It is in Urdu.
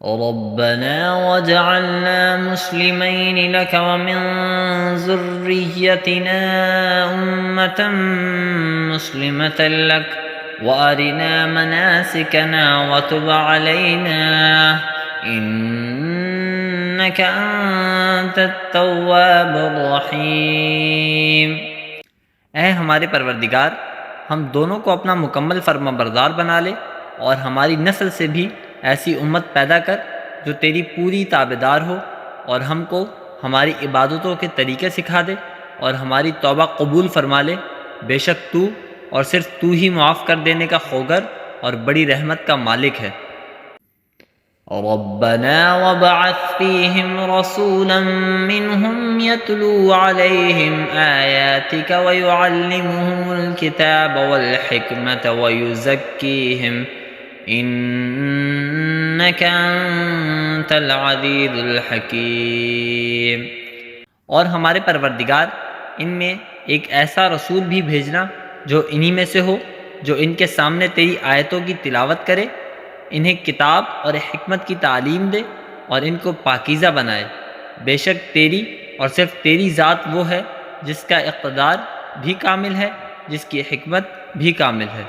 ربنا واجعلنا مسلمين لك ومن ذريتنا أمة مسلمة لك وأرنا مناسكنا وتب علينا إنك أنت التواب الرحيم۔ اے ہمارے پروردگار، ہم دونوں کو اپنا مکمل فرما بردار بنا لے اور ہماری نسل سے بھی ایسی امت پیدا کر جو تیری پوری تابعدار ہو، اور ہم کو ہماری عبادتوں کے طریقے سکھا دے اور ہماری توبہ قبول فرما لے۔ بے شک تو اور صرف تو ہی معاف کر دینے کا خوگر اور بڑی رحمت کا مالک ہے۔ ربنا وابعث فيهم رسولا منهم يتلو عليهم آياتك ويعلمهم الكتاب والحكمة ويزكيهم إنك أنت العزيز الحكيم۔ اور ہمارے پروردگار، ان میں ایک ایسا رسول بھی بھیجنا جو انہی میں سے ہو، جو ان کے سامنے تیری آیتوں کی تلاوت کرے، انہیں کتاب اور حکمت کی تعلیم دے اور ان کو پاکیزہ بنائے۔ بے شک تیری اور صرف تیری ذات وہ ہے جس کا اقتدار بھی کامل ہے، جس کی حکمت بھی کامل ہے۔